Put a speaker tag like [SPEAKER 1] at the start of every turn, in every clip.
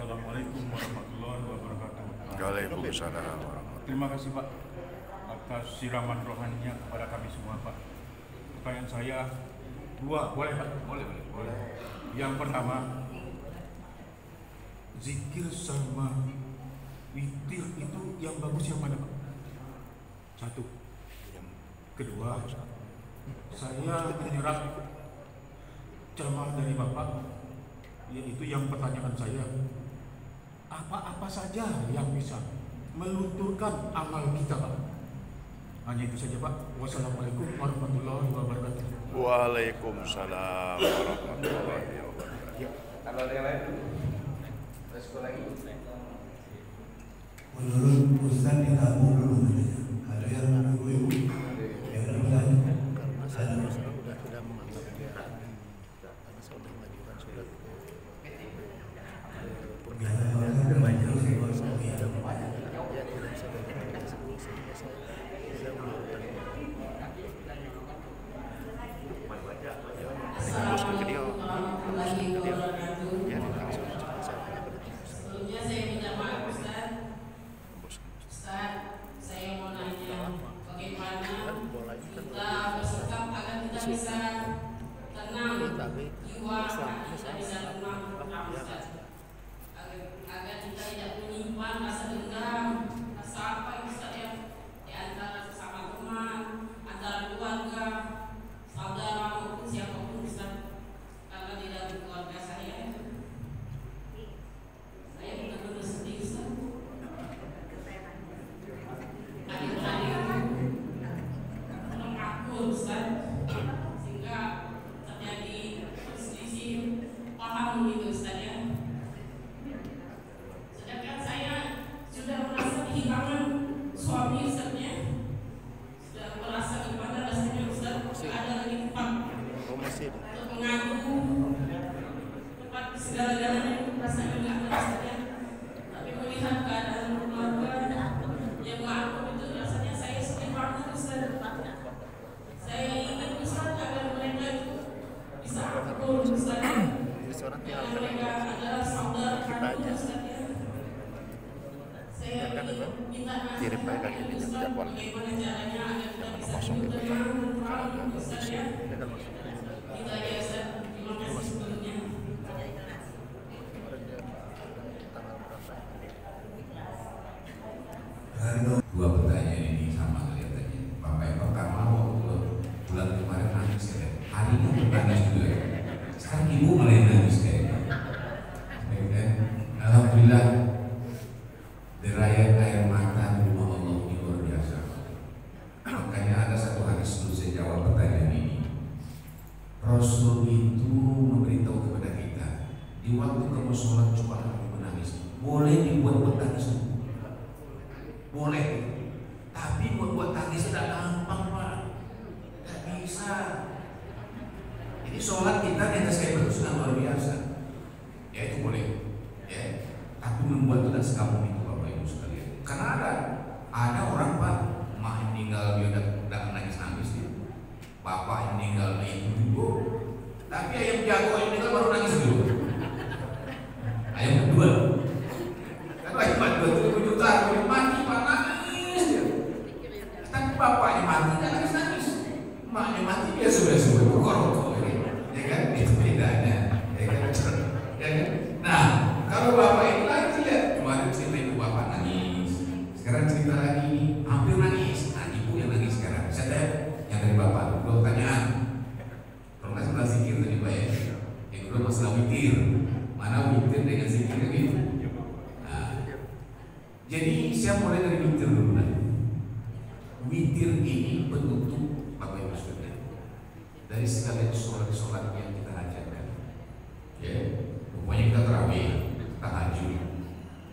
[SPEAKER 1] Assalamualaikum warahmatullahi wabarakatuh.
[SPEAKER 2] Waalaikumsalam.
[SPEAKER 1] Terima kasih Pak atas siraman rohaninya kepada kami semua Pak. Pertanyaan saya dua, boleh Pak? Boleh. Yang pertama, zikir sama witir itu yang bagus yang mana Pak? Satu. Kedua, saya menyerap ceramah dari Bapak, yaitu yang pertanyaan saya, apa saja yang bisa melunturkan amal kita Pak? Hanya itu saja Pak. Wassalamualaikum warahmatullahi wabarakatuh.
[SPEAKER 2] Waalaikumsalam warahmatullahi wabarakatuh.
[SPEAKER 3] Kalau ada yang lain, respon lagi.
[SPEAKER 4] Menurut Ustaz ditampung dulu katanya. Ada yang ibu-ibu yang bertanya.
[SPEAKER 5] Saya sudah menganggap dia karena saya sudah mengajukan surat
[SPEAKER 6] Sebelumnya saya minta maaf Ustaz. Ustaz, saya mau nanya bagaimana kita bersikap agar kita bisa tenang jiwa, kita bisa tenang Ustaz. Agar kita tidak menyimpan rasa dendam, rasa apa Ustaz ya, di antara sesama teman, antara keluarga, saudara maupun siapapun Ustaz. Karena di dalam keluarga saya benar-benar sedih Ustaz. Adik-adik kurang akur Ustaz, sehingga terjadi perselisih paham gitu Ustaz ya. Sedangkan saya sudah merasa kehilangan suami Ustaznya, sudah merasa gimana rasanya Ustaz, tidak ada lagi tempat untuk mengadu, tempat segala-galanya rasanya nggak ada Ustaz ya. Tapi melihat keadaan keluarga yang mengaku itu rasanya saya sedih banget Ustaz. Saya ingin Ustaz agar mereka itu bisa akur Ustaz ya. Karena mereka adalah saudara kandung Ustaz ya. Saya ingin minta
[SPEAKER 2] Kirim baik lagi
[SPEAKER 6] nasihat
[SPEAKER 2] di
[SPEAKER 6] Ustaz,
[SPEAKER 2] jadwal.
[SPEAKER 6] bagaimana caranya agar kita bisa
[SPEAKER 2] Kosong
[SPEAKER 6] hidup
[SPEAKER 2] itu.
[SPEAKER 6] tenang, tenang Ustaz ya. Itu aja Ustaz. Terima kasih sebelumnya.
[SPEAKER 7] Dua pertanyaan ini sama kelihatannya. Bapak yang pertama waktu bulan kemarin nangis ya. Hari ini nangis juga ya. Sekarang ibu malah yang nangis kayaknya. Alhamdulillah derayan air mata di rumah Allah ini luar biasa. Makanya ada satu hadis dulu saya jawab pertanyaan ini. Rasul itu memberitahu kepada kita, di waktu kamu sholat coba kamu menangis. Boleh dibuat tangis. Boleh, tapi buat tangis tidak gampang Pak, tidak bisa. Jadi sholat kita di atas kayak itu sudah luar biasa. Ya itu boleh, ya. Tapi membuat tidak segampang itu Bapak Ibu sekalian. Karena ada orang Pak, emak yang meninggal dia udah nangis dia. Bapak yang meninggal itu juga. Tapi ayam jago yang meninggal baru nangis dulu. Ayam kedua. Kan ayam kedua itu berjuta, mati Pak nangis dia. Tapi bapaknya mati nggak nangis. Emaknya mati biasa-biasa berkorok ya kan? Itu bedanya, ya kan? Ya kan? Nah, kalau bapak ini lagi lihat kemarin cerita ibu bapak nangis, sekarang cerita lagi hampir nangis. Nah, ibu yang nangis sekarang. Saya yang dari bapak dua pertanyaan. Kalau nggak salah zikir tadi Pak ya. Yang kedua masalah witir. Mana witir dengan zikirnya gitu? Nah, jadi saya mulai dari witir dulu nih. Witir ini penutup Bapak Ibu sekalian dari segala sholat yang kita ajarkan. Ya, pokoknya kita tarawih, tahajud,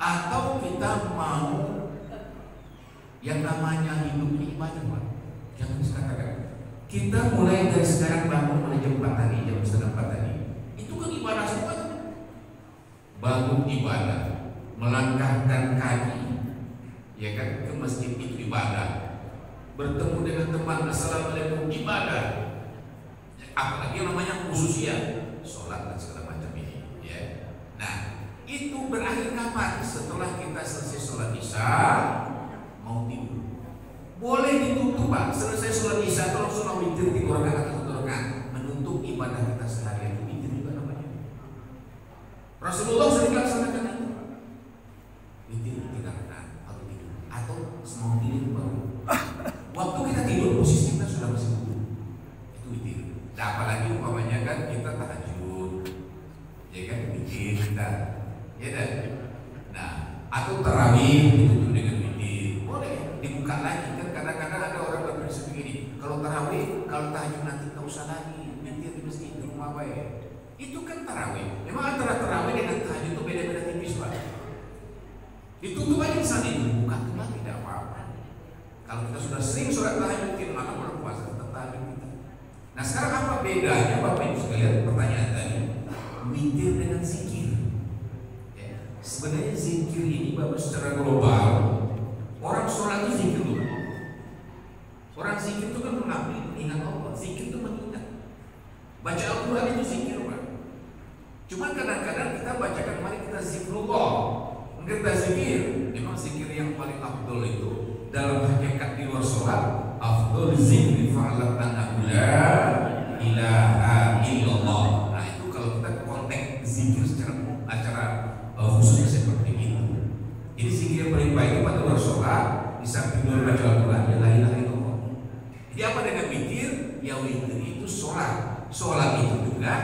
[SPEAKER 7] atau kita mau yang namanya hidup ini ibadah Pak. Jangan katakan kita mulai dari sekarang bangun mulai jam 4 tadi, jam setengah 4 tadi. Itu kan ibadah semua. Bangun ibadah, melangkahkan kaki, ya kan, ke masjid itu ibadah. Bertemu dengan teman, assalamualaikum, ibadah. Apalagi yang namanya khususnya sholat dan segala macam ini, ya. Nah, itu berakhir kapan? Setelah kita selesai sholat isya mau tidur. Boleh ditutup Pak, selesai sholat isya atau langsung mau witir 3 rakaat atau 1 rakaat, menutup ibadah kita seharian. Witir juga namanya. Rasulullah sering laksanakan itu. Witir 3 rakaat atau tidur, atau mau tidur baru. Waktu kita tidur posisi kita sudah masih wudhu, itu witir. Nah, apalagi umpamanya kan kita tahajud, ya kan witir kita, ya kan. Nah, atau tarawih ditutup dengan witir, boleh dibuka lagi kan. Kadang-kadang ada orang berprinsip begini, kalau tarawih, kalau tahajud nanti nggak usah lagi witir di masjid, di rumah baik. Itu kan tarawih. Memang antara tarawih dengan tahajud itu beda-beda tipis Pak. Ditutup aja sana itu, buka kembali tidak apa-apa. Kalau kita sudah sering sholat tahajud, malam berpuasa tetap tahajud kita. Nah sekarang apa bedanya Bapak Ibu sekalian? Pertanyaan tadi, witir dengan zikir. Ya. Sebenarnya zikir ini Bapak secara global, orang sholat itu zikir dulu. Orang zikir itu kan mengingat Allah, zikir itu mengingat. Baca Al-Quran itu zikir Pak. Cuma kadang-kadang kita bacakan, mari kita zikrullah, kita zikir. Memang zikir yang paling afdol itu dalam hakikat di luar sholat, afdol zikri fa'alam annahu la ilaha illallah. Nah itu kalau kita konteks zikir secara khususnya seperti itu. Jadi zikir yang paling baik itu pada luar sholat, di samping luar baca Al-Quran, ya la ilaha illallah. Jadi apa dengan witir? Ya witir itu sholat, sholat itu juga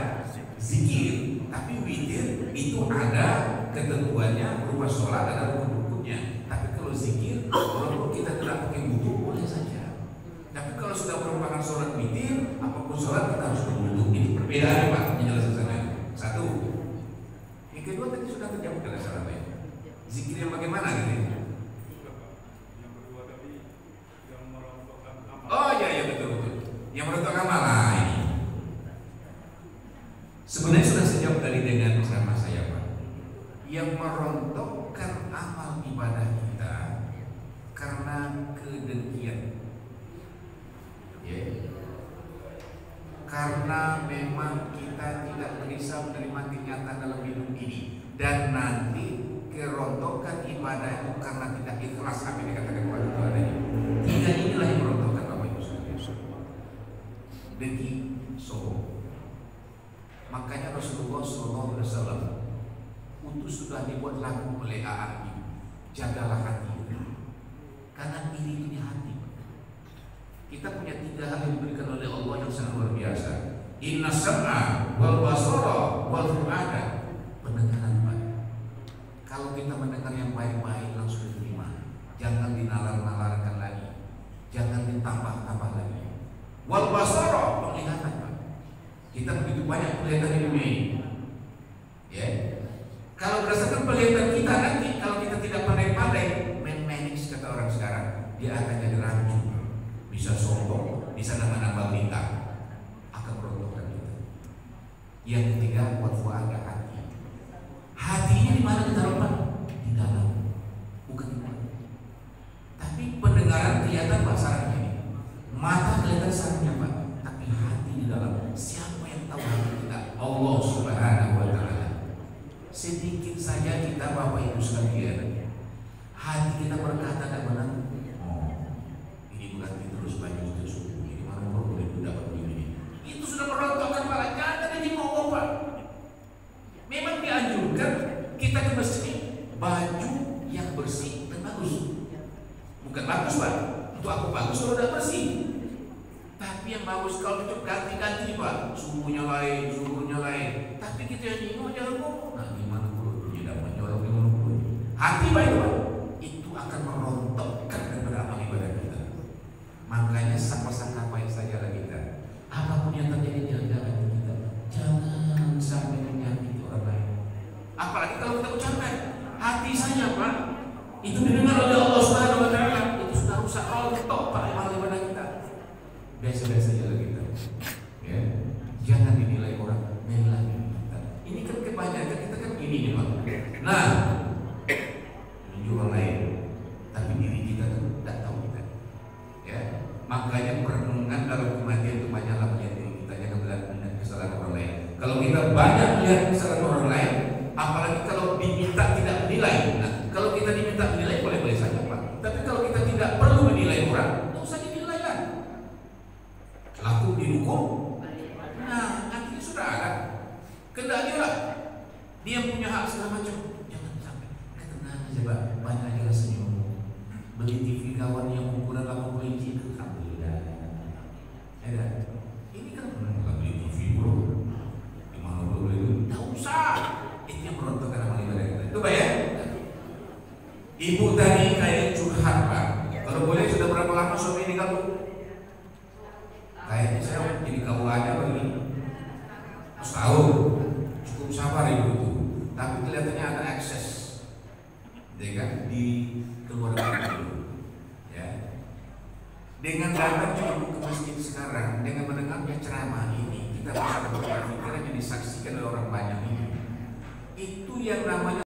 [SPEAKER 7] zikir. Tapi witir itu ada ketentuannya, berupa sholat ada rukun-rukunnya. Tapi kalau zikir, walaupun kita tidak pakai wudu boleh saja. Tapi kalau sudah merupakan sholat witir, apapun sholat kita harus berwudu. Ini perbedaannya Pak, penjelasannya. Satu. Yang kedua tadi sudah terjawab dengan syaratnya. Zikir yang bagaimana gitu?
[SPEAKER 1] Yang kedua tadi yang merontokkan amal.
[SPEAKER 7] Oh iya betul. Yang merontokkan amal lah ini. Sebenarnya sudah sejauh tadi dengan ceramah saya Pak. Yang merontokkan amal ibadah kita karena kedengkian, ya. Karena memang kita tidak bisa menerima kenyataan dalam hidup ini, dan nanti kerontokan ibadah itu karena tidak ikhlas apa yang dikatakan pada Tuhan ini. 3 inilah yang merontokkan Bapak Ibu sekalian. Dengki, sombong. Makanya Rasulullah SAW utus sudah dibuat lagu oleh A'ab, jagalah hati, karena iri itu di hati. Kita punya 3 hal yang diberikan oleh Allah yang sangat luar biasa. Inna sam'a wal basara wal fu'ada. Pendengaran Pak. Kalau kita mendengar yang baik-baik langsung diterima, jangan dinalar-nalarkan lagi, jangan ditambah-tambah lagi. Wal basara, penglihatan Pak. Kita begitu banyak penglihatan di dunia ini, ya. Kalau berdasarkan penglihatan kita nanti, kalau kita tidak pandai-pandai manage kata orang sekarang, dia akan jadi rancu, bisa sombong, bisa nambah-nambah berita, akan merontokkan kita. Yang ketiga, waktu ada hati. Hatinya di mana kita Pak? Di dalam, bukan di luar. Tapi pendengaran kelihatan Pak sarafnya ini, mata kelihatan sarafnya Pak, tapi hati di dalam. Siapa yang tahu hati kita? Allah Subhanahu wa Ta'ala. Sedikit saja kita Bapak Ibu sekalian, hati kita berkata tak benar. Oh, ini berarti terus baju terus ini mana boleh dapat ini. Itu sudah merontokkan Pak. Jangan jadi mau Pak. Memang dianjurkan kita ke masjid baju yang bersih dan bagus. Bukan bagus Pak, untuk aku bagus kalau udah bersih. Tapi yang bagus kalau itu ganti-ganti Pak, suhunya lain. Tapi kita yang ingin jangan ngomong. Nah gimana perlu tidak menjolok dengan perlu. Hati baik Pak, itu akan merontokkan kepada amal ibadah kita. Makanya sama-sama baik saja lah kita. Apapun yang terjadi jaga hati kita, jangan sampai menyakiti orang lain. Apalagi kalau kita ucapkan hati saya Pak, itu didengar oleh Allah Subhanahu wa Ta'ala, itu sudah rusak rontok Pak amal ibadah kita. Biasa-biasa aja lah kita, ya. Jangan dinilai orang, nilai kita. Ini kan kebanyakan kita kan ini nih Pak. Nah, ini orang lain, tapi diri kita tuh tidak tahu kita, ya. Makanya perenungan dalam kematian itu banyaklah melihat diri kita, jangan melihat kesalahan orang lain. Kalau kita banyak melihat kesalahan orang lain, apalagi kalau dia punya hak segala macam. Jangan sampai, tenang aja Pak, banyak aja senyum. Beli TV kawan yang ukuran 80 inci, alhamdulillah. Ada. Ini kan bukan beli TV bro, 50 ribu, tak usah. Itu yang merontok karena ibadah kita. Itu bayar. Ibu tadi kayak curhat Pak. Kalau boleh sudah berapa lama suami ini kamu? Kayaknya saya jadi kamu aja begini. Setahun, cukup sabar ibu itu. Tapi kelihatannya ada akses, ya kan, di keluarga itu. Ya. Dengan datang ibu ke masjid sekarang, dengan mendengarnya ceramah ini, kita bisa berpikir pikiran yang disaksikan oleh orang banyak ini. Itu yang namanya